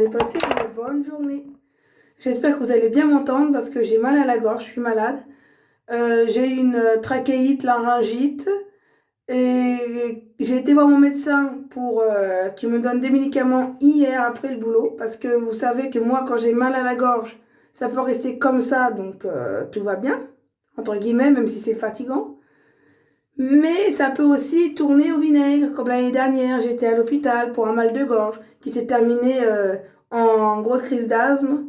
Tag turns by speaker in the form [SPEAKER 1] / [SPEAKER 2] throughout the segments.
[SPEAKER 1] allez passer une bonne journée. J'espère que vous allez bien m'entendre parce que j'ai mal à la gorge, je suis malade. J'ai une trachéite, laryngite et j'ai été voir mon médecin pour qu'il me donne des médicaments hier après le boulot parce que vous savez que moi quand j'ai mal à la gorge, ça peut rester comme ça donc tout va bien, entre guillemets, même si c'est fatigant. Mais ça peut aussi tourner au vinaigre, comme l'année dernière, j'étais à l'hôpital pour un mal de gorge qui s'est terminé en grosse crise d'asthme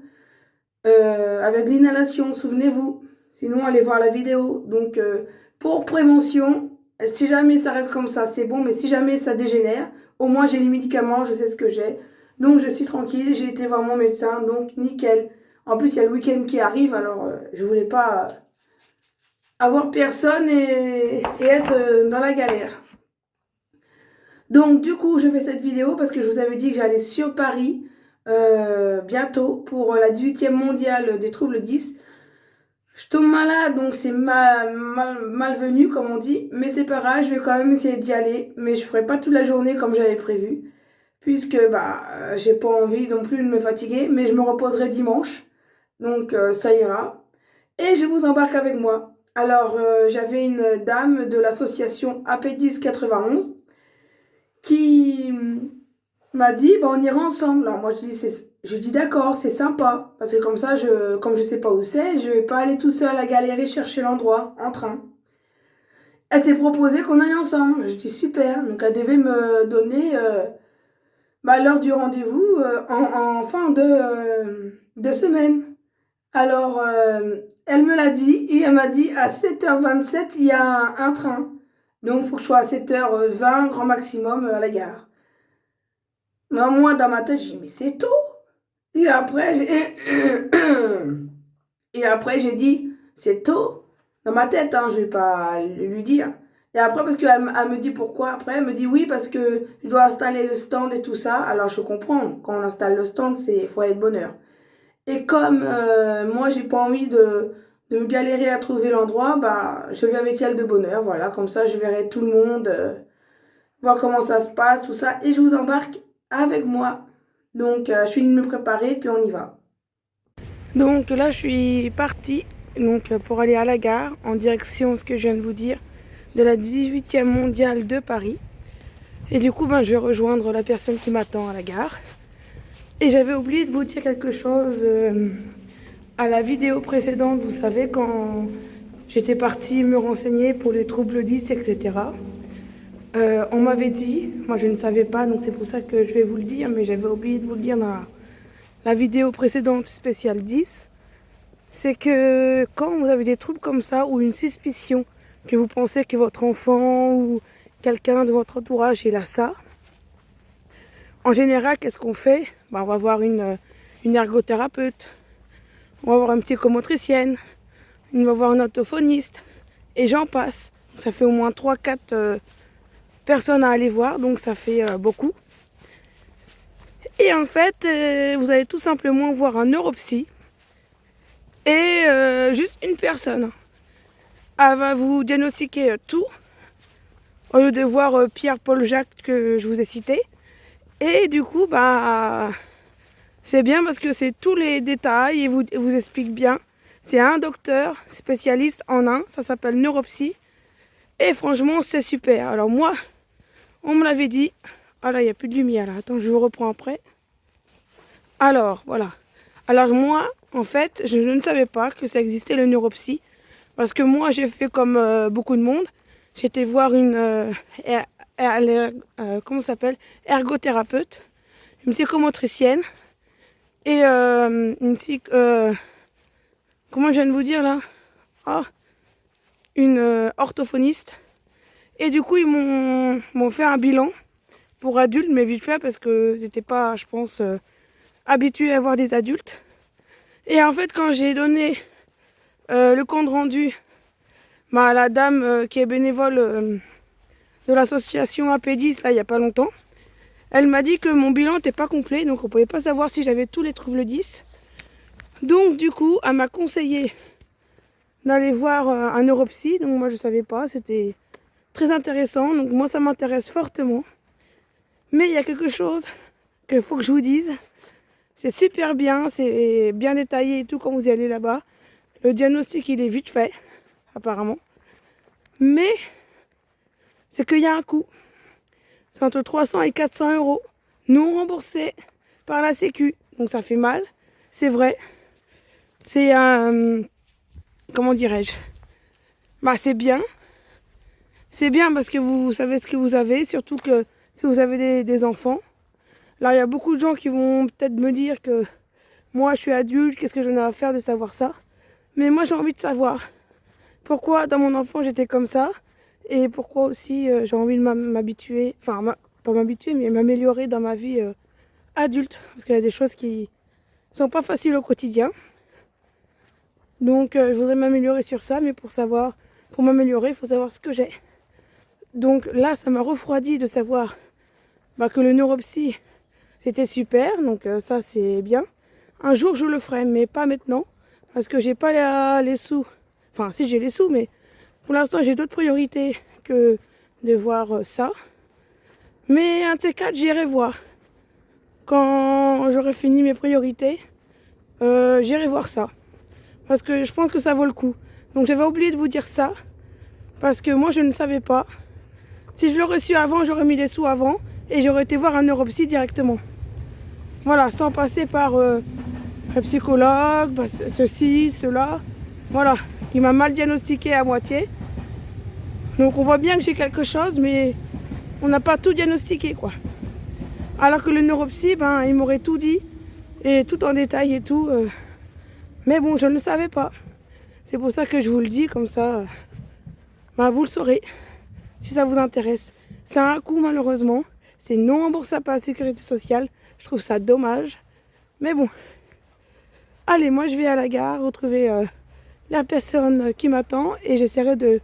[SPEAKER 1] avec l'inhalation, souvenez-vous. Sinon, allez voir la vidéo. Donc, pour prévention, si jamais ça reste comme ça, c'est bon, mais si jamais ça dégénère, au moins j'ai les médicaments, je sais ce que j'ai. Donc, je suis tranquille, j'ai été voir mon médecin, donc nickel. En plus, il y a le week-end qui arrive, alors je voulais pas avoir personne et être dans la galère. Donc du coup, je fais cette vidéo parce que je vous avais dit que j'allais sur Paris bientôt pour la 18e mondiale des troubles 10. Je tombe malade, donc c'est malvenu comme on dit, mais c'est pas grave, je vais quand même essayer d'y aller, mais je ferai pas toute la journée comme j'avais prévu, puisque j'ai pas envie non plus de me fatiguer, mais je me reposerai dimanche, donc ça ira. Et je vous embarque avec moi. Alors, j'avais une dame de l'association AP10 91 qui m'a dit, on ira ensemble. Alors moi, je dis d'accord, c'est sympa. Parce que comme ça, comme je sais pas où c'est, je vais pas aller tout seul à galérer chercher l'endroit en train. Elle s'est proposée qu'on aille ensemble. Je dis super. Donc, elle devait me donner l'heure du rendez-vous en fin de semaine. Alors, elle me l'a dit et elle m'a dit à 7h27, il y a un train. Donc, il faut que je sois à 7h20, grand maximum, à la gare. Moi, dans ma tête, j'ai dit, mais c'est tôt. Et après, j'ai dit, c'est tôt. Dans ma tête, hein, je vais pas lui dire. Et après, parce qu'elle me dit pourquoi. Après, elle me dit oui, parce que je dois installer le stand et tout ça. Alors, je comprends. Quand on installe le stand, il faut être de bonne heure. Et comme moi, j'ai pas envie de me galérer à trouver l'endroit, je vais avec elle de bonne heure. Voilà, comme ça, je verrai tout le monde, voir comment ça se passe, tout ça. Et je vous embarque avec moi. Donc, je suis venue me préparer, puis on y va. Donc là, je suis partie pour aller à la gare, en direction, ce que je viens de vous dire, de la 18e mondiale de Paris. Et du coup, je vais rejoindre la personne qui m'attend à la gare. Et j'avais oublié de vous dire quelque chose à la vidéo précédente, vous savez, quand j'étais partie me renseigner pour les troubles 10, etc. On m'avait dit, moi je ne savais pas, donc c'est pour ça que je vais vous le dire, mais j'avais oublié de vous le dire dans la vidéo précédente spéciale 10, c'est que quand vous avez des troubles comme ça, ou une suspicion que vous pensez que votre enfant ou quelqu'un de votre entourage il a ça, en général, qu'est-ce qu'on fait? On va voir une ergothérapeute, on va voir une psychomotricienne, on va voir un orthophoniste, et j'en passe. Ça fait au moins 3-4 personnes à aller voir, donc ça fait beaucoup. Et en fait, vous allez tout simplement voir un neuropsy et juste une personne. Elle va vous diagnostiquer tout, au lieu de voir Pierre, Paul, Jacques que je vous ai cité. Et du coup, c'est bien parce que c'est tous les détails et vous explique bien. C'est un docteur spécialiste en un, ça s'appelle neuropsy. Et franchement, c'est super. Alors moi, on me l'avait dit. Ah là, il n'y a plus de lumière là. Attends, je vous reprends après. Alors, voilà. Alors moi, en fait, je ne savais pas que ça existait le neuropsy. Parce que moi, j'ai fait comme beaucoup de monde. J'étais voir une comment ça s'appelle, ergothérapeute, une psychomotricienne et comment je viens de vous dire là, une orthophoniste. Et du coup, ils m'ont fait un bilan pour adultes, mais vite fait parce que j'étais pas, je pense, habituée à voir des adultes. Et en fait, quand j'ai donné le compte rendu à la dame qui est bénévole de l'association AP10, là, il n'y a pas longtemps, elle m'a dit que mon bilan n'était pas complet, donc on ne pouvait pas savoir si j'avais tous les troubles 10. Donc du coup, elle m'a conseillé d'aller voir un neuropsy, donc moi je ne savais pas, c'était très intéressant, donc moi ça m'intéresse fortement. Mais il y a quelque chose qu'il faut que je vous dise, C'est super bien, c'est bien détaillé et tout quand vous y allez là-bas. Le diagnostic, il est vite fait, apparemment. Mais c'est qu'il y a un coût. C'est entre 300 et 400 euros non remboursés par la Sécu. Donc ça fait mal, c'est vrai. C'est un... comment dirais-je? Bah c'est bien. C'est bien parce que vous savez ce que vous avez, surtout que si vous avez des enfants. Alors il y a beaucoup de gens qui vont peut-être me dire que moi je suis adulte, qu'est-ce que j'en ai à faire de savoir ça? Mais moi j'ai envie de savoir pourquoi dans mon enfant j'étais comme ça et pourquoi aussi j'ai envie de m'habituer, enfin pas m'habituer mais m'améliorer dans ma vie adulte. Parce qu'il y a des choses qui sont pas faciles au quotidien. Donc je voudrais m'améliorer sur ça, mais pour m'améliorer, il faut savoir ce que j'ai. Donc là, ça m'a refroidi de savoir que le neuropsy, c'était super, donc ça c'est bien. Un jour je le ferai, mais pas maintenant, parce que j'ai pas les sous. Enfin si j'ai les sous, mais pour l'instant j'ai d'autres priorités que de voir ça. Mais un de ces quatre, j'irai voir. Quand j'aurai fini mes priorités, j'irai voir ça. Parce que je pense que ça vaut le coup. Donc j'avais oublié de vous dire ça, parce que moi je ne savais pas. Si je l'aurais su avant, j'aurais mis les sous avant et j'aurais été voir un neuropsy directement. Voilà, sans passer par un psychologue, ceci, cela. Voilà, il m'a mal diagnostiqué à moitié. Donc on voit bien que j'ai quelque chose, mais on n'a pas tout diagnostiqué, quoi. Alors que le neuropsy, il m'aurait tout dit, et tout en détail et tout. Mais bon, je ne le savais pas. C'est pour ça que je vous le dis, comme ça, vous le saurez, si ça vous intéresse. C'est un coût, malheureusement. C'est non remboursable par la sécurité sociale. Je trouve ça dommage. Mais bon. Allez, moi, je vais à la gare, retrouver la personne qui m'attend. Et j'essaierai de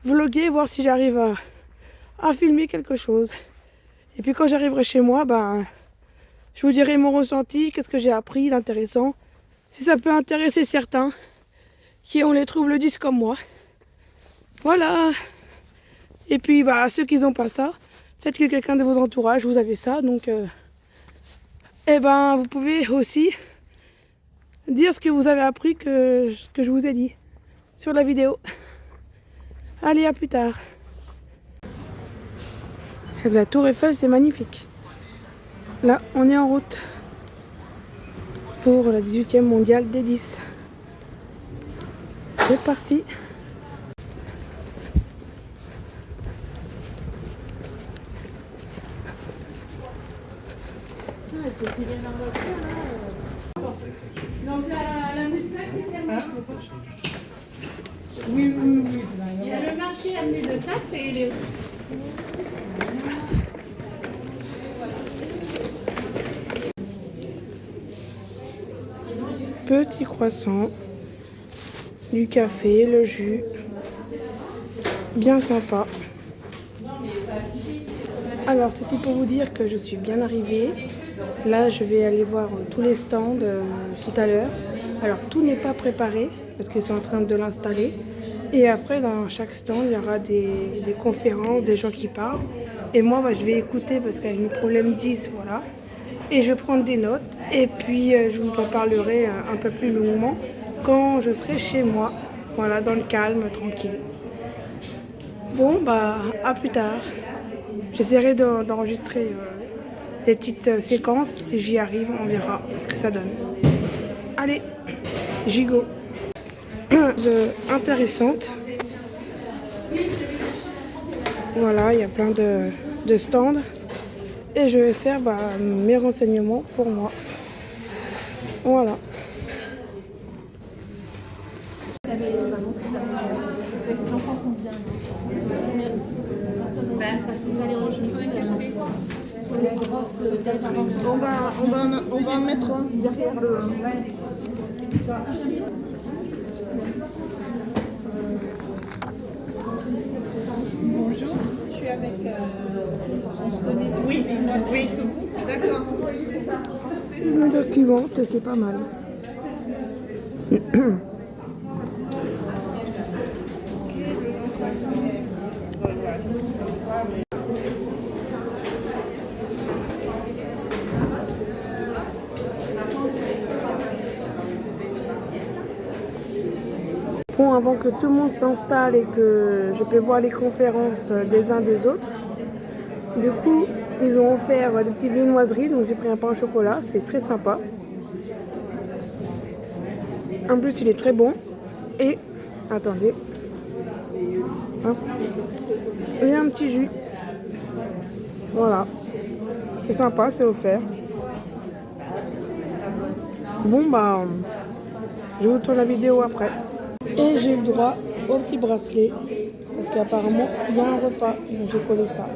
[SPEAKER 1] vlogger, voir si j'arrive à filmer quelque chose. Et puis quand j'arriverai chez moi, je vous dirai mon ressenti, qu'est-ce que j'ai appris d'intéressant. Si ça peut intéresser certains qui ont les troubles 10 comme moi. Voilà. Et puis ceux qui n'ont pas ça, peut-être que quelqu'un de vos entourages, vous avez ça. Donc vous pouvez aussi dire ce que vous avez appris que je vous ai dit sur la vidéo. Allez, à plus tard. La tour Eiffel, c'est magnifique. Là, on est en route pour la 18e mondiale des 10. C'est parti. Donc la Mutsac, c'est terminé. Oui. Il y a le marché avenue de Saxe et les... Petit croissant, du café, le jus, bien sympa. Alors c'était pour vous dire que je suis bien arrivée. Là je vais aller voir tous les stands tout à l'heure. Alors tout n'est pas préparé parce qu'ils sont en train de l'installer. Et après dans chaque stand il y aura des conférences, des gens qui parlent. Et moi je vais écouter parce qu'avec mes problèmes 10, voilà. Et je vais prendre des notes et puis je vous en parlerai un peu plus longuement quand je serai chez moi, voilà, dans le calme, tranquille. Bon, à plus tard. J'essaierai d'enregistrer des petites séquences, si j'y arrive, on verra ce que ça donne. Allez, gigot. Intéressante. Voilà, il y a plein de stands. Et je vais faire mes renseignements pour moi. Voilà.
[SPEAKER 2] On va en mettre un derrière le... Bonjour, je suis avec... on se connaît. Oui, d'accord.
[SPEAKER 1] Le documente, c'est pas mal. Bon, avant que tout le monde s'installe et que je peux voir les conférences des uns des autres, du coup, ils ont offert des petites viennoiseries, donc j'ai pris un pain au chocolat, c'est très sympa. En plus, il est très bon. Et, attendez, hop, il y a un petit jus. Voilà, c'est sympa, c'est offert. Bon, bah, je vous tourne la vidéo après. Et j'ai le droit au petit bracelet, parce qu'apparemment, il y a un repas, donc j'ai collé ça.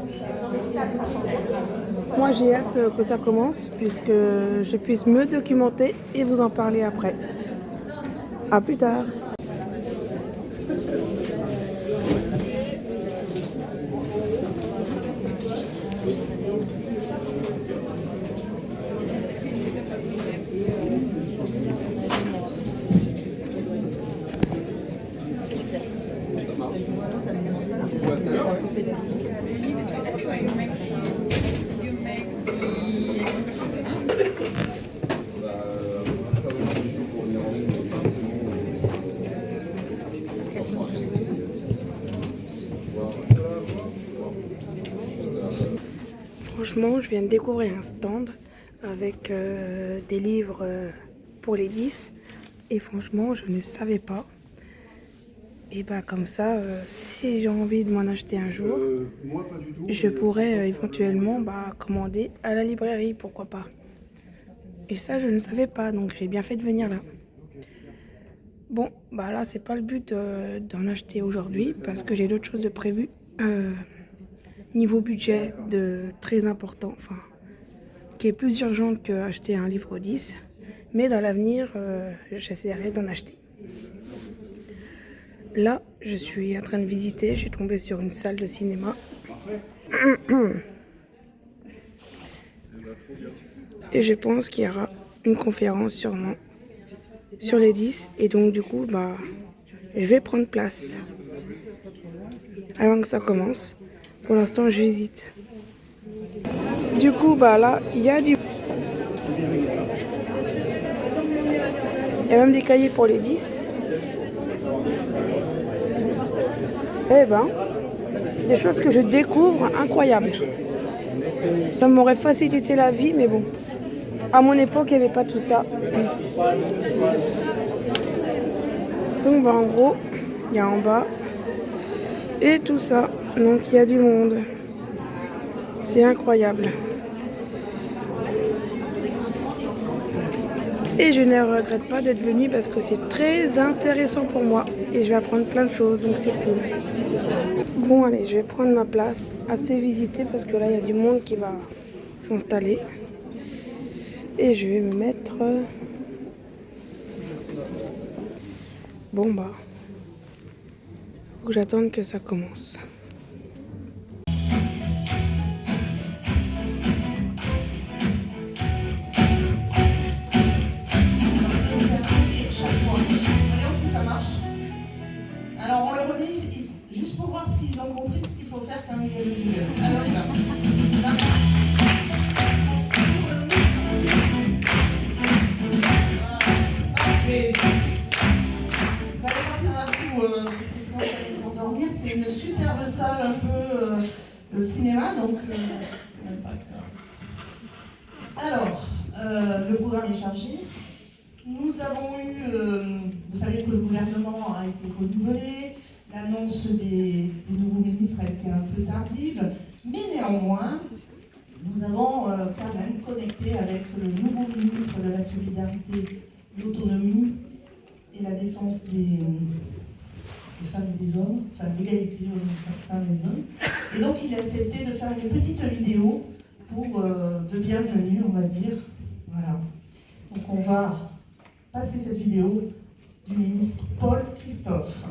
[SPEAKER 1] Moi, j'ai hâte que ça commence, puisque je puisse me documenter et vous en parler après. À plus tard. Franchement, je viens de découvrir un stand avec des livres pour les 10 et franchement, je ne savais pas. Et bah comme ça, si j'ai envie de m'en acheter un jour, je pourrais éventuellement commander à la librairie, pourquoi pas. Et ça, je ne savais pas, donc j'ai bien fait de venir là. Bon, bah là, c'est pas le but d'en acheter aujourd'hui parce que j'ai d'autres choses de prévues. Niveau budget très important, enfin, qui est plus urgent qu'acheter un livre 10. Mais dans l'avenir, j'essaierai d'en acheter. Là, je suis en train de visiter, je suis tombée sur une salle de cinéma. Et je pense qu'il y aura une conférence sûrement sur les 10. Et donc du coup, je vais prendre place avant que ça commence. Pour l'instant, j'hésite. Du coup, là, il y a du... Il y a même des cahiers pour les 10. Eh ben, des choses que je découvre incroyables. Ça m'aurait facilité la vie, mais bon. À mon époque, il n'y avait pas tout ça. Donc, en gros, il y a en bas et tout ça. Donc, il y a du monde. C'est incroyable. Et je ne regrette pas d'être venue parce que c'est très intéressant pour moi. Et je vais apprendre plein de choses, donc c'est cool. Bon, allez, je vais prendre ma place assez visitée parce que là, il y a du monde qui va s'installer. Et je vais me mettre... Bon, faut que j'attende que ça commence.
[SPEAKER 3] Alors on le relit juste pour voir s'ils ont compris ce qu'il faut faire quand il y a le jingle. Alors il va. Parfait. Vous allez voir, ça va vous, parce que sinon vous allez vous endormir. C'est une superbe salle un peu cinéma, donc même pas que... Alors, le programme est chargé. Nous avons eu, vous savez que le gouvernement a été renouvelé, l'annonce des nouveaux ministres a été un peu tardive, mais néanmoins, nous avons quand même connecté avec le nouveau ministre de la Solidarité, l'Autonomie et la Défense des femmes et des hommes, enfin l'égalité des femmes et des hommes. Et donc il a accepté de faire une petite vidéo pour de bienvenue, on va dire. Voilà. Donc on va passer cette vidéo du ministre Paul Christophe.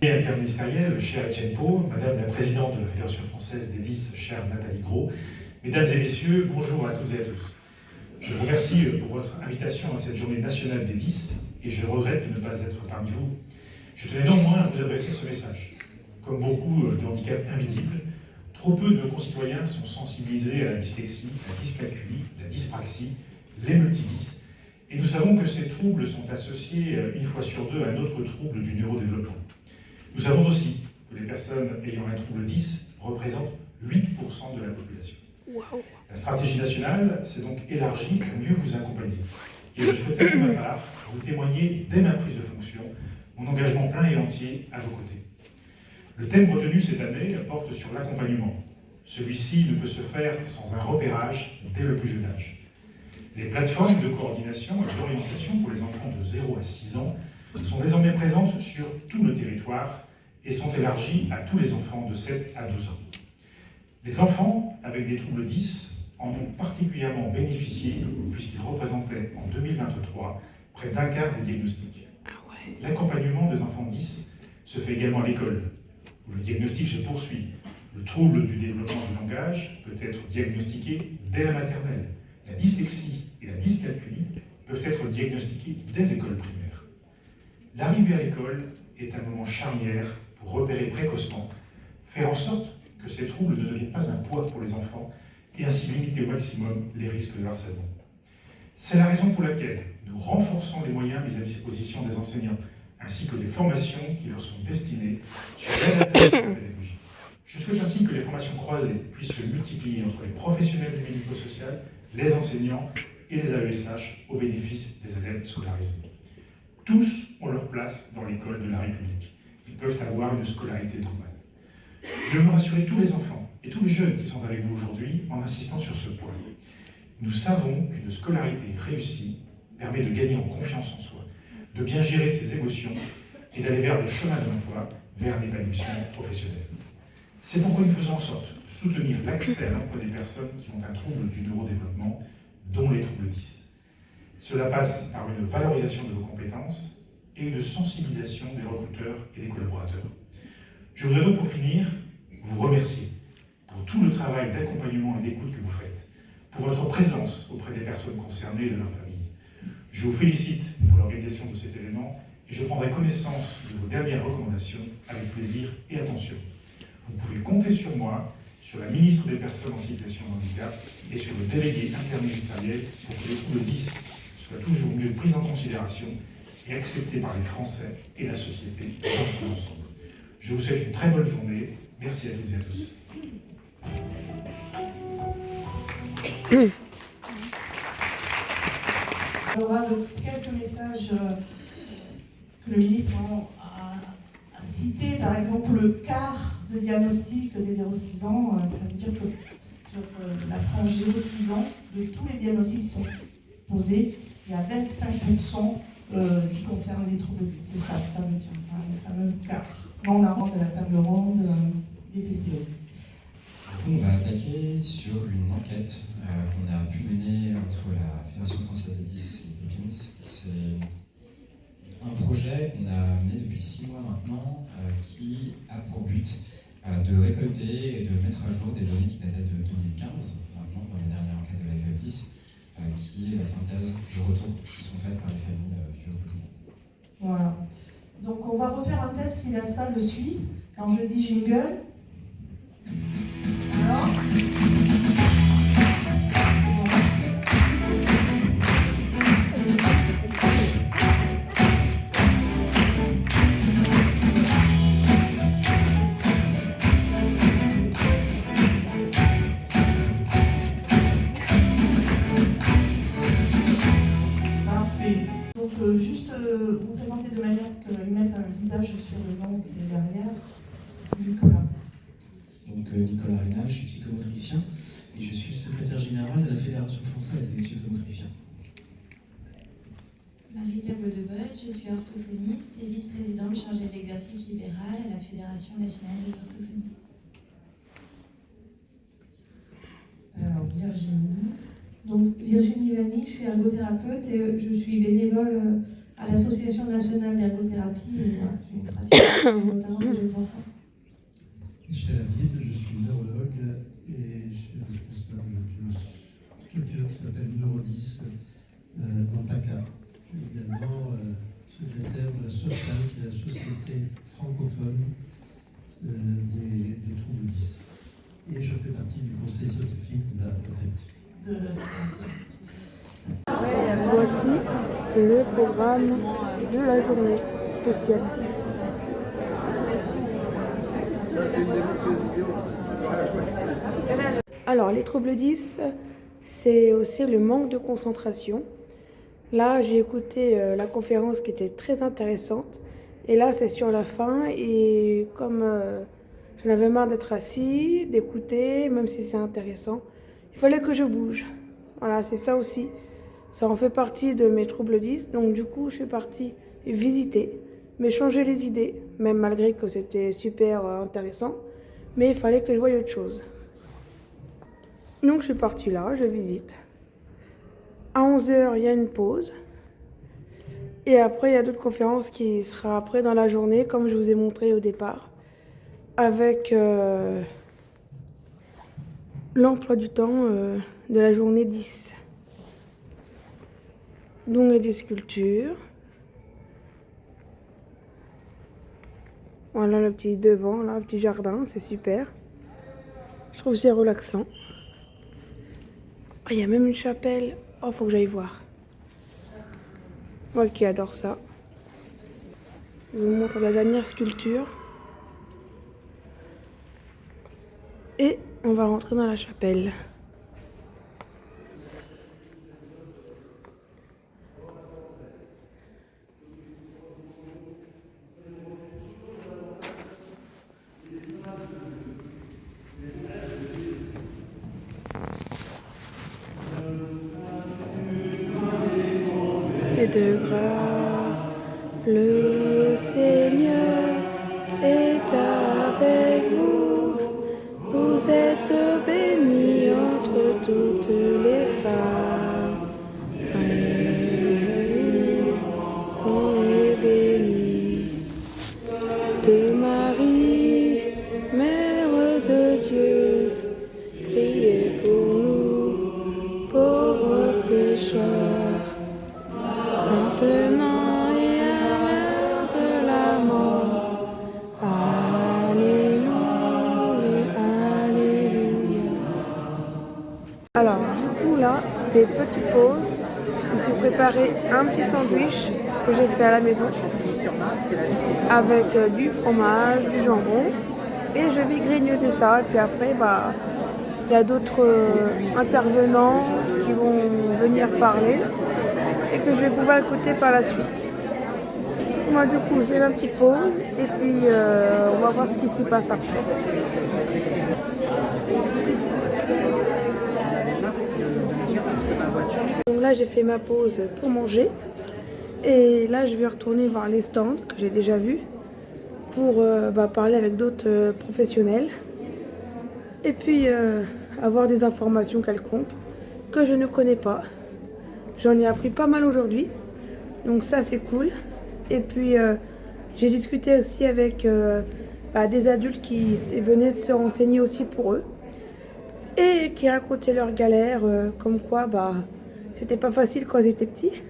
[SPEAKER 4] Interministériel, cher Etienne Pau, Madame la Présidente de la Fédération Française des 10, chère Nathalie Gros, Mesdames et Messieurs, bonjour à toutes et à tous. Je vous remercie pour votre invitation à cette journée nationale des 10 et je regrette de ne pas être parmi vous. Je tenais néanmoins à vous adresser ce message. Comme beaucoup de handicaps invisibles, trop peu de nos concitoyens sont sensibilisés à la dyslexie, la dyscalculie, la dyspraxie, les multidys Et nous savons que ces troubles sont associés une fois sur deux à un autre trouble du neurodéveloppement. Nous savons aussi que les personnes ayant un trouble 10 représentent 8% de la population.
[SPEAKER 1] Wow.
[SPEAKER 4] La stratégie nationale s'est donc élargie pour mieux vous accompagner. Et je souhaitais pour ma part vous témoigner dès ma prise de fonction mon engagement plein et entier à vos côtés. Le thème retenu cette année porte sur l'accompagnement. Celui-ci ne peut se faire sans un repérage dès le plus jeune âge. Les plateformes de coordination et d'orientation pour les enfants de 0 à 6 ans sont désormais présentes sur tout le territoire et sont élargies à tous les enfants de 7 à 12 ans. Les enfants avec des troubles 10 en ont particulièrement bénéficié puisqu'ils représentaient en 2023 près d'un quart des diagnostics. L'accompagnement des enfants 10 se fait également à l'école, où le diagnostic se poursuit. Le trouble du développement du langage peut être diagnostiqué dès la maternelle. La dyslexie et la dyscalculie peuvent être diagnostiquées dès l'école primaire. L'arrivée à l'école est un moment charnière pour repérer précocement, faire en sorte que ces troubles ne deviennent pas un poids pour les enfants et ainsi limiter au maximum les risques de harcèlement. C'est la raison pour laquelle nous renforçons les moyens mis à disposition des enseignants, ainsi que les formations qui leur sont destinées sur l'adaptation de la pédagogie. Je souhaite ainsi que les formations croisées puissent se multiplier entre les professionnels du médico-social, les enseignants et les AESH au bénéfice des élèves scolarisés. Tous ont leur place dans l'école de la République. Ils peuvent avoir une scolarité normale. Je veux rassurer tous les enfants et tous les jeunes qui sont avec vous aujourd'hui en insistant sur ce point. Nous savons qu'une scolarité réussie permet de gagner en confiance en soi, de bien gérer ses émotions et d'aller vers le chemin de l'emploi, vers l'épanouissement professionnel. C'est pourquoi nous faisons en sorte de soutenir l'accès à l'emploi des personnes qui ont un trouble du neurodéveloppement, dont les troubles 10. Cela passe par une valorisation de vos compétences et une sensibilisation des recruteurs et des collaborateurs. Je voudrais donc pour finir vous remercier pour tout le travail d'accompagnement et d'écoute que vous faites, pour votre présence auprès des personnes concernées et de leurs familles. Je vous félicite pour l'organisation de cet événement et je prendrai connaissance de vos dernières recommandations avec plaisir et attention. Vous pouvez compter sur moi, sur la ministre des Personnes en situation de handicap et sur le délégué interministériel pour que les troubles 10 soient toujours mieux pris en considération et acceptés par les Français et la société dans son ensemble. Je vous souhaite une très bonne journée. Merci à toutes et à tous.
[SPEAKER 3] Il y aura quelques messages que le ministre a cités, par exemple le quart de diagnostic des 0-6 ans, ça veut dire que sur la tranche 0-6 ans, de tous les diagnostics qui sont posés, il y a 25% qui concernent les troubles 10. C'est ça, ça veut dire, le fameux quart. Là, on a de la table ronde des PCE.
[SPEAKER 5] On va attaquer sur une enquête qu'on a pu mener entre la Fédération française des 10 et Pepins. C'est un projet qu'on a mené depuis 6 mois maintenant qui a pour but de récolter et de mettre à jour des données qui dataient de 2015, maintenant dans les dernières enquêtes de la FE10, qui est la synthèse de retours qui sont faites par les familles au quotidien.
[SPEAKER 3] Voilà. Donc on va refaire un test si la salle le suit. Quand je dis jingle, alors parfait. Donc juste vous présenter de manière qu'ils mettent un visage sur le nom qui est derrière. Nicolas.
[SPEAKER 6] Donc Nicolas Rénal, je suis psychomotricien et je suis le secrétaire général de la Fédération française des psychomotriciens.
[SPEAKER 7] Marita Baudebol, je suis orthophoniste et vice-présidente chargée de l'exercice libéral à la Fédération nationale des orthophonistes.
[SPEAKER 3] Alors Virginie.
[SPEAKER 8] Donc Virginie Vanni, je suis ergothérapeute et je suis bénévole à l'Association nationale d'ergothérapie et voilà, j'ai une pratique notamment des jeunes enfants.
[SPEAKER 9] Michel Avide, je suis neurologue et je suis responsable d'une structure qui s'appelle Neuro10 dans PACA. Également secrétaire de la SOCIAL, qui est la Société francophone des troubles 10. Et je fais partie du conseil scientifique de la FE10.
[SPEAKER 3] De la
[SPEAKER 1] Voici le programme de la journée spéciale 10. Alors, les troubles 10, c'est aussi le manque de concentration. Là, j'ai écouté la conférence qui était très intéressante. Et là, c'est sur la fin. Et comme j'en avais marre d'être assis, d'écouter, même si c'est intéressant, il fallait que je bouge. Voilà, c'est ça aussi. Ça en fait partie de mes troubles 10. Donc, du coup, je suis partie visiter, mais changer les idées, même malgré que c'était super intéressant. Mais il fallait que je voie autre chose. Donc, je suis partie là, je visite. À 11h, il y a une pause. Et après, il y a d'autres conférences qui sera après dans la journée, comme je vous ai montré au départ, avec l'emploi du temps de la journée 10. Donc, il y a des sculptures. Voilà le petit devant, là, le petit jardin, c'est super. Je trouve que c'est relaxant. Il y a même une chapelle. Oh, faut que j'aille voir. Moi qui adore ça. Je vous montre la dernière sculpture. Et on va rentrer dans la chapelle. Et de grâce, le Seigneur est avec vous. Vous êtes bénie entre toutes les femmes. Alléluia, soyez bénie. De Marie, Mère de Dieu, priez pour nous, pauvres pécheurs. Maintenant et à l'heure de la mort. Alléluia, Alléluia. Alors, du coup, là, c'est petite pause. Je me suis préparé un petit sandwich que j'ai fait à la maison avec du fromage, du jambon. Et je vais grignoter ça. Et puis après, il y a d'autres intervenants qui vont venir parler et que je vais pouvoir écouter par la suite. Moi, du coup, je fais ma petite pause et puis on va voir ce qui s'y passe après. Donc là, j'ai fait ma pause pour manger et là, je vais retourner voir les stands que j'ai déjà vus pour parler avec d'autres professionnels et puis avoir des informations quelconques que je ne connais pas. J'en ai appris pas mal aujourd'hui, donc ça c'est cool. Et puis j'ai discuté aussi avec des adultes qui venaient de se renseigner aussi pour eux et qui racontaient leurs galères, comme quoi c'était pas facile quand ils étaient petits.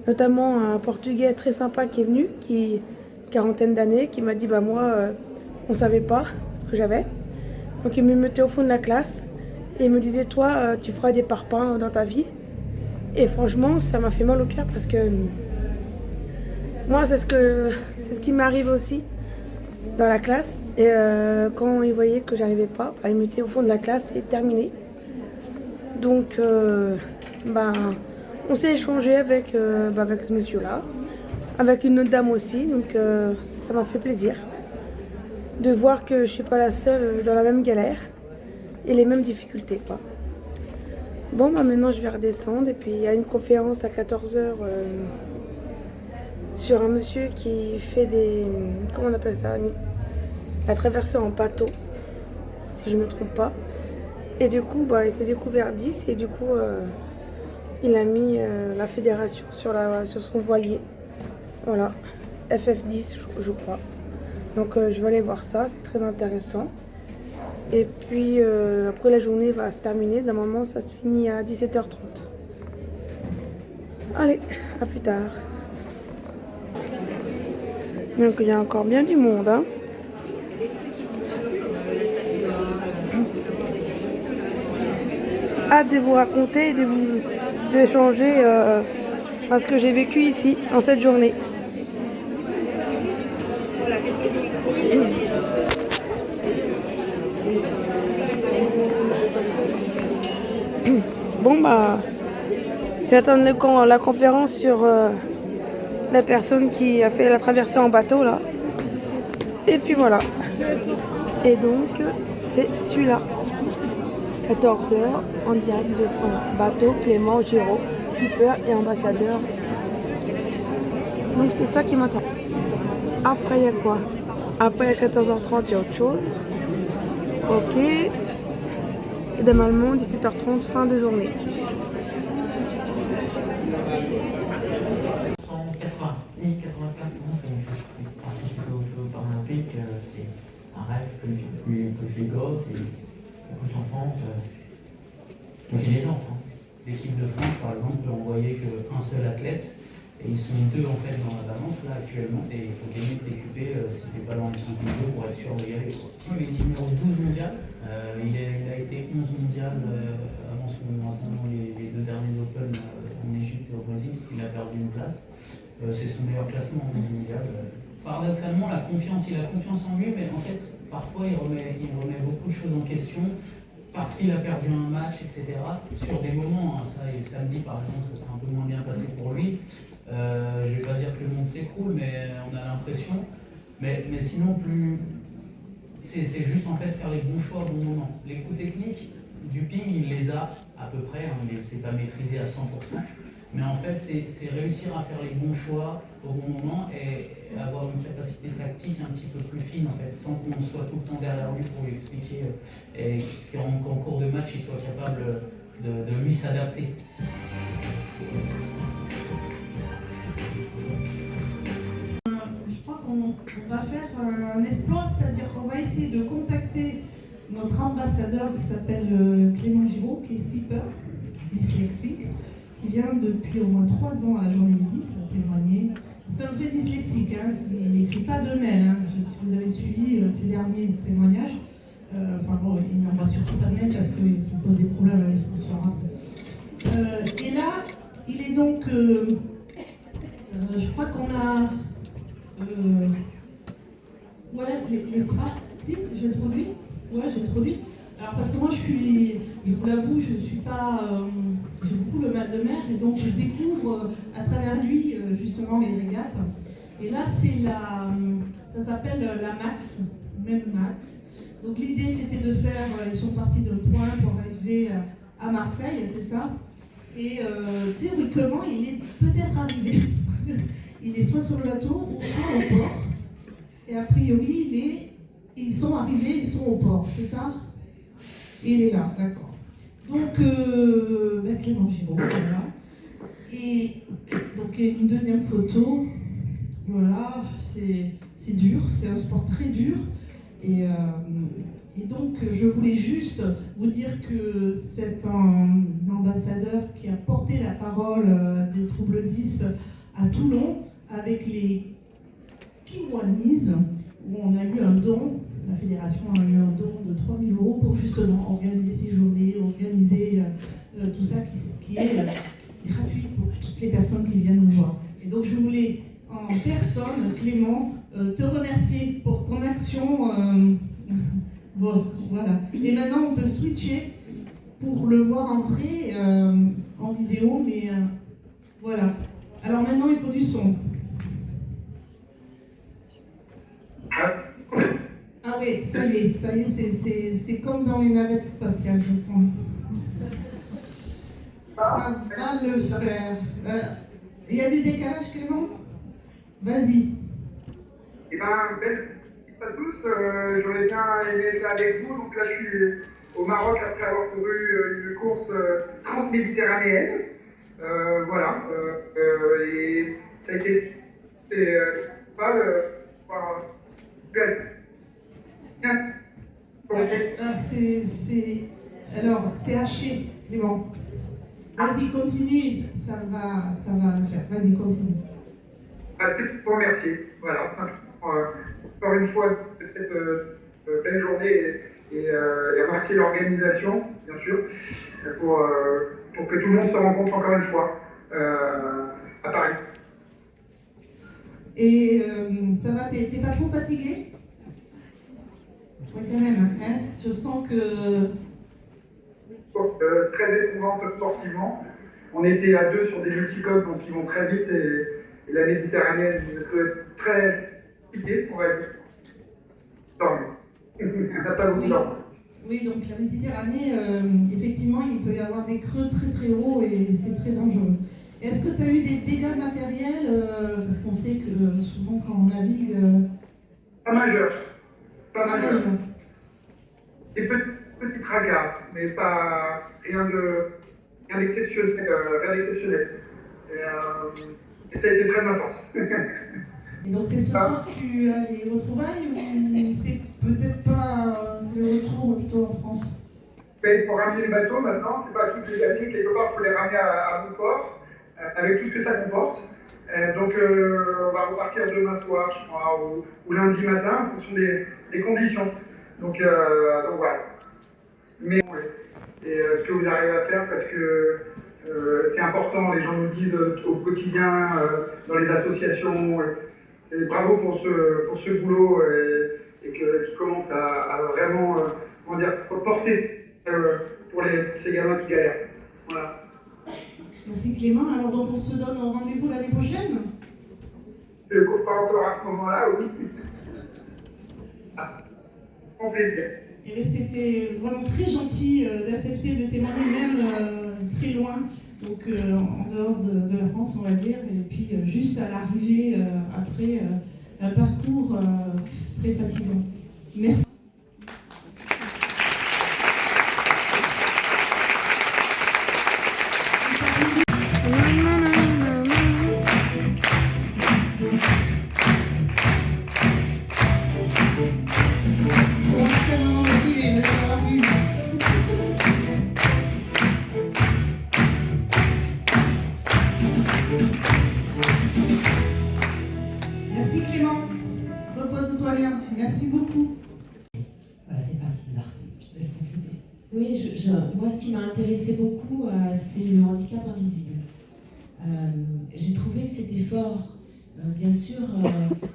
[SPEAKER 1] Notamment un Portugais très sympa qui est venu, qui quarantaine d'années, qui m'a dit moi on savait pas ce que j'avais. Donc il me mettait au fond de la classe et il me disait toi tu feras des parpaings dans ta vie. Et franchement, ça m'a fait mal au cœur parce que moi, c'est ce qui m'arrive aussi dans la classe. Et quand ils voyaient que j'arrivais pas, ils me mettaient au fond de la classe et terminé. Donc, on s'est échangé avec ce monsieur-là, avec une autre dame aussi. Donc, ça m'a fait plaisir de voir que je suis pas la seule dans la même galère et les mêmes difficultés, quoi. Bon, maintenant je vais redescendre et puis il y a une conférence à 14h sur un monsieur qui fait comment on appelle ça, la traversée en bateau, si je ne me trompe pas. Et du coup, il s'est découvert 10 et du coup, il a mis la fédération sur son voilier. Voilà, FF10 je crois. Donc je vais aller voir ça, c'est très intéressant. Et puis après la journée va se terminer, normalement ça se finit à 17h30. Allez, à plus tard. Donc il y a encore bien du monde, hein. Hâte de vous raconter et d'échanger à ce que j'ai vécu ici, en cette journée. Bon bah, j'attends la conférence sur la personne qui a fait la traversée en bateau là. Et puis voilà. Et donc c'est celui-là. 14h en direct de son bateau, Clément Giraud, skipper et ambassadeur. Donc c'est ça qui m'attend. Après il y a quoi? Après à 14h30 il y a autre chose. Ok. Et normalement 17h30 fin de journée.
[SPEAKER 10] 90-95% c'est un rêve que j'ai gosse et beaucoup d'enfants, aussi les enfants. L'équipe de France, par exemple, on voyait qu'un seul athlète, et ils sont deux en fait dans la balance là actuellement, et il faut gagner le TQP, c'était pas dans les 5 minutes pour être sûr d'y aller. Il est numéro 12 mondial, il a été 11 mondial avant les deux derniers Open en Égypte et au Brésil, il a perdu une place. C'est son meilleur classement en 11 mondial. Paradoxalement, il a confiance en lui, mais en fait, parfois il remet beaucoup de choses en question parce qu'il a perdu un match, etc. Sur des moments, hein, ça, et samedi par exemple, ça s'est un peu moins bien passé pour lui. Je ne vais pas dire que le monde s'écroule, mais on a l'impression. Mais sinon, c'est juste en fait faire les bons choix au bon moment. Les coups techniques du ping, il les a à peu près, hein, il ne s'est pas maîtrisé à 100%. Mais en fait, c'est réussir à faire les bons choix au bon moment et avoir une capacité tactique un petit peu plus fine, en fait, sans qu'on soit tout le temps derrière lui pour lui expliquer et qu'en cours de match, il soit capable de lui s'adapter.
[SPEAKER 11] Je crois qu'on va faire un exploit, c'est-à-dire qu'on va essayer de contacter notre ambassadeur qui s'appelle Clément Giraud, qui est skipper, dyslexique, qui vient depuis au moins 3 ans à la journée des 10 à témoigner. C'est un vrai dyslexique, hein. Il n'écrit pas de mail. Hein. Si vous avez suivi ces derniers témoignages, enfin bon, il n'envoie surtout pas de mail parce qu'il se pose des problèmes avec les sponsors. Et là, il est donc, je crois qu'on a, les strates, si, j'ai introduit. Ouais, j'ai introduit. Alors parce que moi je vous l'avoue, je suis pas, j'ai beaucoup le mal de mer et donc je découvre à travers lui justement les régates. Et là c'est ça s'appelle la Max, même Max. Donc l'idée c'était de faire, ils sont partis d'un point pour arriver à Marseille, c'est ça. Et théoriquement il est peut-être arrivé. Il est soit sur le bateau ou soit au port. Et a priori ils sont arrivés, ils sont au port, c'est ça? Et il est là, d'accord. Donc, Clément Giraud, voilà. Et donc, une deuxième photo. Voilà, c'est dur, c'est un sport très dur. Et donc, je voulais juste vous dire que c'est un ambassadeur qui a porté la parole des troubles 10 à Toulon avec les Kimoanis, où on a eu un don. La fédération a eu un don de 3 000 € pour justement organiser ces journées, organiser tout ça qui est gratuit pour toutes les personnes qui viennent nous voir. Et donc je voulais en personne, Clément, te remercier pour ton action. Bon, voilà. Et maintenant on peut switcher pour le voir en vrai, en vidéo, mais voilà. Alors maintenant il faut du son. Ah oui, ça y est, c'est comme dans les navettes spatiales, je sens. Ça va le faire. Il y a du décalage, Clément? Vas-y.
[SPEAKER 12] Eh bien, belle à tous, j'aurais bien aimé ça avec vous. Donc là, je suis au Maroc après avoir couru une course transméditerranéenne. Voilà. Et ça a été pas
[SPEAKER 11] alors, c'est haché, Clément. Vas-y, continue, ça va le faire. Vas-y, continue.
[SPEAKER 12] C'est pour remercier. Voilà, encore une fois, peut-être belle journée et remercier l'organisation, bien sûr, pour que tout le monde se rencontre encore une fois. À
[SPEAKER 11] Et ça va, t'es pas trop fatigué? Ouais, quand même, hein. Je sens que...
[SPEAKER 12] Très éprouvante sportivement. On était à 2 sur des multicoques, donc ils vont très vite, et la Méditerranée est très piquée, on va dire. On n'a pas beaucoup d'or.
[SPEAKER 11] Oui, donc la Méditerranée, effectivement, il peut y avoir des creux très très hauts et c'est très dangereux. Est-ce que tu as eu des dégâts matériels parce qu'on sait que souvent quand on navigue...
[SPEAKER 12] Pas majeur. Pas majeur. Des petits tracas, mais pas rien d'exceptionnel. Et ça a été très intense.
[SPEAKER 11] Et donc c'est ce soir que tu as les retrouvailles ou c'est peut-être pas c'est le retour plutôt en France?
[SPEAKER 12] Il faut ramener le bateau maintenant, c'est pas toutes les années, quelque part il faut les ramener à bon port, avec tout ce que ça comporte. Donc on va repartir demain soir, je crois, ou lundi matin, en fonction des conditions. Donc voilà. Mais ce que vous arrivez à faire, parce que c'est important, les gens nous disent au quotidien, dans les associations, et bravo pour ce boulot, et qui commence à vraiment porter pour ces gamins qui galèrent. Voilà.
[SPEAKER 11] Merci Clément. Alors donc on se donne rendez-vous l'année prochaine?
[SPEAKER 12] Pas encore à ce moment-là, oui. En plaisir.
[SPEAKER 11] Et c'était vraiment très gentil d'accepter de témoigner, même très loin, donc en dehors de la France, on va dire, et puis juste à l'arrivée, après un parcours très fatigant. Merci. Merci Clément, repose-toi bien, merci beaucoup.
[SPEAKER 13] Voilà, c'est parti là, je te laisse compléter. Oui, moi ce qui m'a intéressé beaucoup, c'est le handicap invisible. J'ai trouvé que c'était fort. Bien sûr,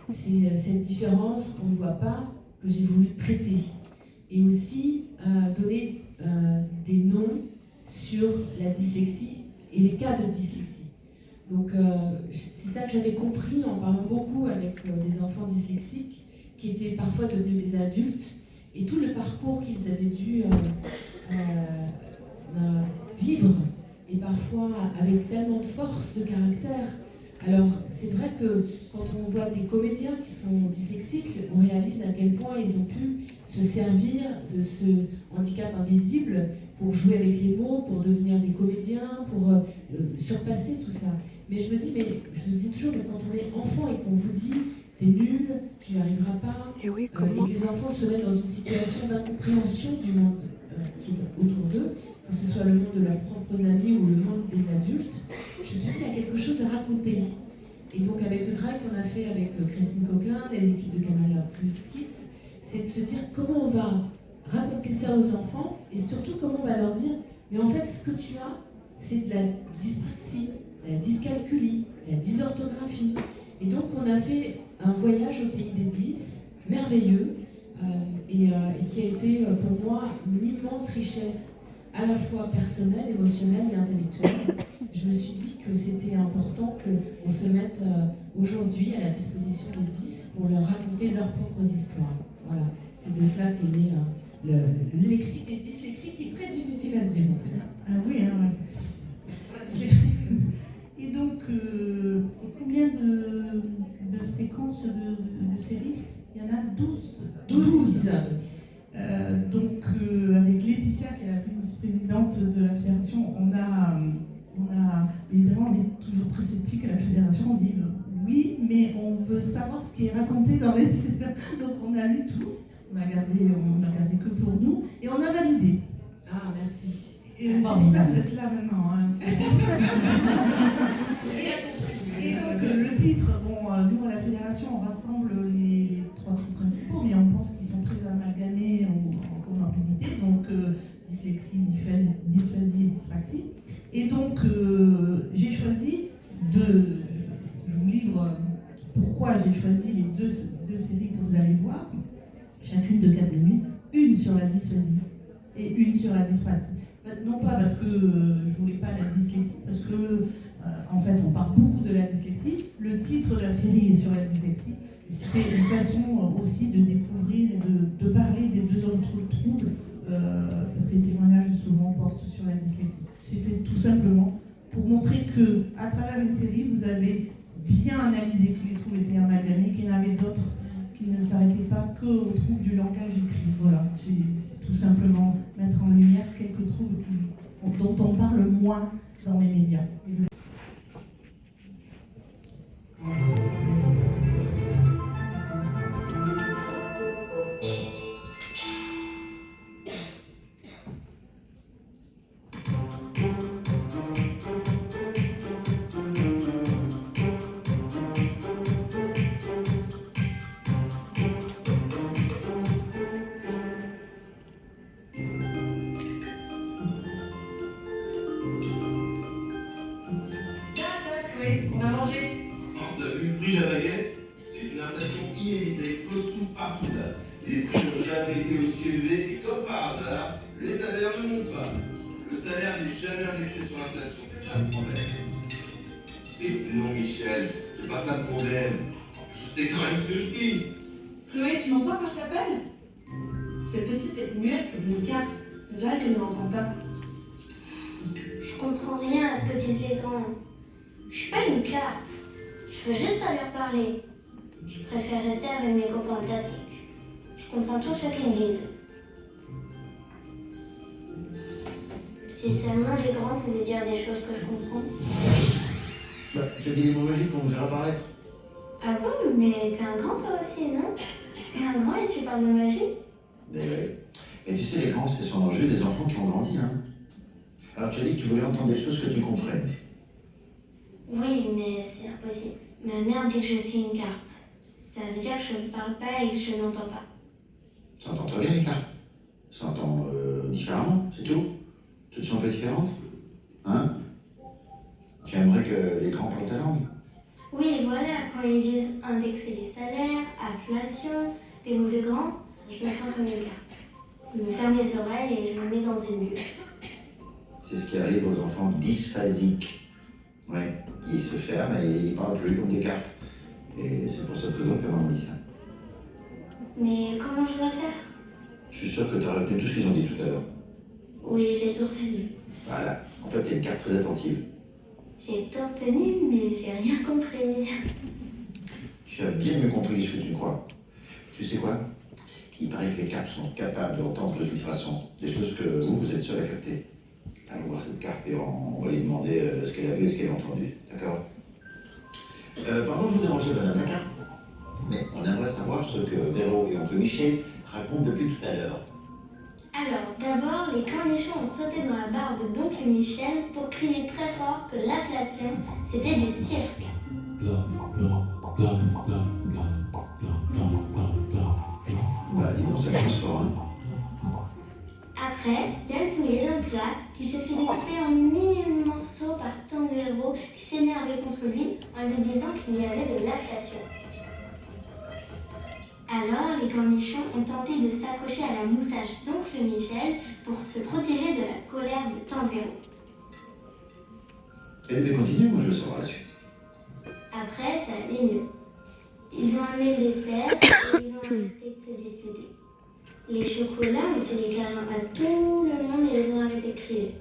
[SPEAKER 13] c'est cette différence qu'on ne voit pas que j'ai voulu traiter. Et aussi donner des noms sur la dyslexie et les cas de dyslexie. Donc c'est ça que j'avais compris en parlant beaucoup avec des enfants dyslexiques qui étaient parfois devenus des adultes et tout le parcours qu'ils avaient dû vivre et parfois avec tellement de force de caractère. Alors c'est vrai que quand on voit des comédiens qui sont dyslexiques, on réalise à quel point ils ont pu se servir de ce handicap invisible pour jouer avec les mots, pour devenir des comédiens, pour surpasser tout ça. Mais je me dis toujours, mais quand on est enfant et qu'on vous dit t'es nul, tu n'y arriveras pas, et que les enfants se mettent dans une situation d'incompréhension du monde qui est autour d'eux, que ce soit le monde de leurs propres amis ou le monde des adultes, je me suis dit, il y a quelque chose à raconter. Et donc avec le travail qu'on a fait avec Christine Coquelin, les équipes de Canal+ Kids, c'est de se dire comment on va raconter ça aux enfants et surtout comment on va leur dire, mais en fait ce que tu as, c'est de la dyspraxie, de la dyscalculie, de la dysorthographie. Et donc on a fait un voyage au pays des 10, merveilleux, et qui a été pour moi une immense richesse, à la fois personnelle, émotionnelle et intellectuelle. Je me suis dit que c'était important qu'on se mette aujourd'hui à la disposition des 10 pour leur raconter leurs propres histoires. Voilà, c'est de cela qu'est né le lexique des dyslexiques, qui est très difficile à dire en plus.
[SPEAKER 11] Ah oui, hein, dyslexique. Et donc, c'est combien de séquences de séries? Il y en a 12.
[SPEAKER 13] 12.
[SPEAKER 11] Donc, avec Laetitia, qui est la vice-présidente de la fédération, évidemment, on est toujours très sceptique à la fédération. On dit oui, mais on veut savoir ce qui est raconté dans les. Donc, on a lu tout. On a gardé que pour nous et on a validé.
[SPEAKER 13] Ah, merci.
[SPEAKER 11] Et c'est pour ça que vous êtes là maintenant. Hein. Et donc, le titre, nous à la fédération, on rassemble les 3 trucs principaux, mais on pense qu'ils sont très amalgamés en comorbidité, donc dyslexie, dysphasie et dyspraxie. Et donc, j'ai choisi je vous livre pourquoi j'ai choisi les deux séries que vous allez voir, chacune de 4 minutes, une sur la dysphasie et une sur la dyspraxie. Non pas parce que je voulais pas la dyslexie, parce que en fait on parle beaucoup de la dyslexie. Le titre de la série est sur la dyslexie. C'était une façon aussi de découvrir et de parler des deux autres troubles, parce que les témoignages souvent portent sur la dyslexie. C'était tout simplement pour montrer que à travers une série, vous avez bien analysé que les troubles étaient amalgamés, qu'il y en avait d'autres qui ne s'arrêtaient pas qu'aux troubles du langage écrit. Voilà, c'est tout simplement mettre en lumière quelques troubles dont on parle moins dans les médias.
[SPEAKER 14] On a mangé.
[SPEAKER 15] Oh, t'as vu le prix de la baguette? C'est une inflation inédite, ça explose tout partout là. Les prix n'ont jamais été aussi élevés et comme par hasard, les salaires ne montent pas. Le salaire n'est jamais indexé sur l'inflation, c'est ça le problème. Et non Michel, c'est pas ça le problème. Je sais quand même ce que je dis.
[SPEAKER 14] Chloé, tu m'entends quand je t'appelle? Cette petite est muette comme une cape. On dirait qu'elle ne m'entend pas.
[SPEAKER 16] Je comprends rien à ce que disent les grands. Je suis pas une carpe. Je veux juste pas leur parler. Je préfère rester avec mes copains en plastique. Je comprends tout ce qu'ils me disent. Si seulement les grands pouvaient dire des choses que je comprends.
[SPEAKER 17] Bah, tu as dit les mots magiques pour me faire apparaître.
[SPEAKER 16] Ah bon? Mais t'es un grand toi aussi, non? T'es un grand et tu parles de magie?
[SPEAKER 17] Et tu sais, les grands, c'est son enjeu des enfants qui ont grandi, hein. Alors tu as dit que tu voulais entendre des choses que tu comprennes.
[SPEAKER 16] Oui, mais c'est impossible. Ma mère dit que je suis une carpe. Ça veut dire que je ne parle pas et que je n'entends pas.
[SPEAKER 17] Ça entend très bien les carpes. Ça entend différemment, c'est tout. Tu te sens un peu différente? Hein? Tu aimerais que les grands parlent ta langue?
[SPEAKER 16] Oui, voilà, quand ils disent indexer les salaires, inflation, des mots de grands, je me sens comme une carpe. Je me ferme les oreilles et je me mets dans une bulle.
[SPEAKER 17] C'est ce qui arrive aux enfants dysphasiques. Ouais, ils se ferment et ils parlent plus comme des carpes. Et c'est pour ça que les autres dit ça.
[SPEAKER 16] Mais comment je dois faire?
[SPEAKER 17] Je suis sûr que tu as retenu tout ce qu'ils ont dit tout à l'heure.
[SPEAKER 16] Oui, j'ai tout retenu.
[SPEAKER 17] Voilà, en fait, t'es une carpe très attentive.
[SPEAKER 16] J'ai tout retenu, mais j'ai rien compris.
[SPEAKER 17] Tu as bien mieux compris ce que tu crois. Tu sais quoi? Il paraît que les carpes sont capables d'entendre les ultrasons, des choses que vous êtes seul à capter. Allons voir cette carpe et on va lui demander ce qu'elle a vu et ce qu'elle a entendu. D'accord? Pardon de vous déranger, madame la carpe, mais on aimerait savoir ce que Véro et oncle Michel racontent depuis tout à l'heure.
[SPEAKER 16] Alors, d'abord, les cornichons ont sauté dans la barbe d'oncle Michel pour crier très fort que l'inflation, c'était du cirque.
[SPEAKER 17] Bah, dis donc, ça commence fort, hein.
[SPEAKER 16] Après, il y a le poulet dans le plat qui s'est fait découper en 1000 morceaux par Tanguero qui s'énervait contre lui en lui disant qu'il y avait de l'inflation. Alors, les cornichons ont tenté de s'accrocher à la moustache d'oncle Michel pour se protéger de la colère de Tanguero.
[SPEAKER 17] Eh bien, continue, moi je veux savoir la suite.
[SPEAKER 16] Après, ça allait mieux. Ils ont amené le dessert et ils ont arrêté de se disputer. Les chocolats ont fait des câlins à tout le monde et ils ont arrêté de crier.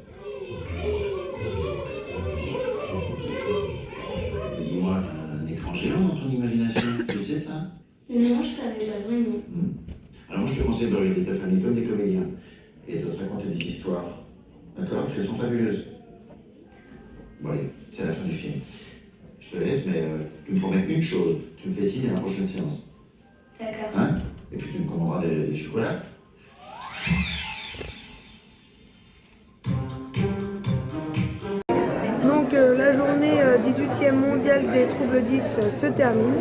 [SPEAKER 17] Dis-moi, un écran géant dans ton imagination, tu sais ça?
[SPEAKER 16] Non, je savais pas vraiment.
[SPEAKER 17] Alors moi je te conseille de regarder ta famille comme des comédiens et de te raconter des histoires. D'accord? Parce qu'elles sont fabuleuses. Bon allez, c'est la fin du film. Je te laisse, mais tu me promets une chose, tu me fais signe à la prochaine séance.
[SPEAKER 16] D'accord.
[SPEAKER 17] Hein? Et puis tu me commanderas des chocolats.
[SPEAKER 1] Donc la journée 18e mondiale des troubles 10 se termine.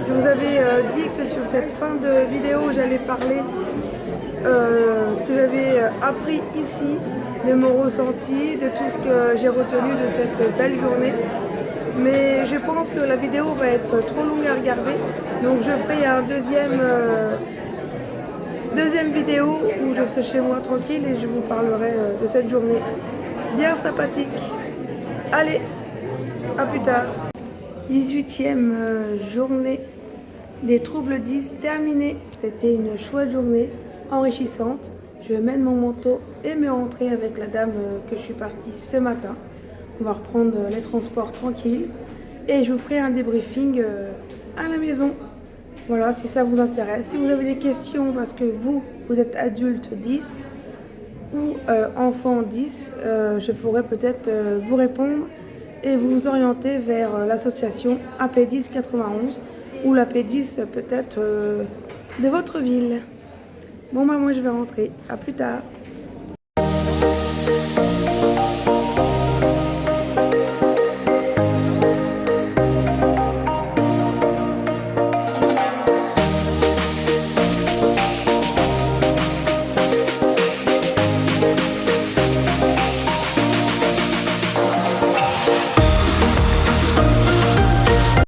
[SPEAKER 1] Je vous avais dit que sur cette fin de vidéo, j'allais parler ce que j'avais appris ici, de mon ressenti, de tout ce que j'ai retenu de cette belle journée. mais je pense que la vidéo va être trop longue à regarder, donc je ferai un deuxième vidéo où je serai chez moi tranquille et je vous parlerai de cette journée bien sympathique. Allez, à plus tard. 18e journée des troubles 10 terminée. C'était une chouette journée, enrichissante. Je vais mettre mon manteau et me rentrer avec la dame que je suis partie ce matin. On va reprendre les transports tranquilles et je vous ferai un débriefing à la maison. Voilà, si ça vous intéresse. Si vous avez des questions parce que vous êtes adulte 10 ou enfant 10, je pourrais peut-être vous répondre et vous orienter vers l'association AP10 91 ou la P10 peut-être de votre ville. Bon bah moi je vais rentrer, à plus tard.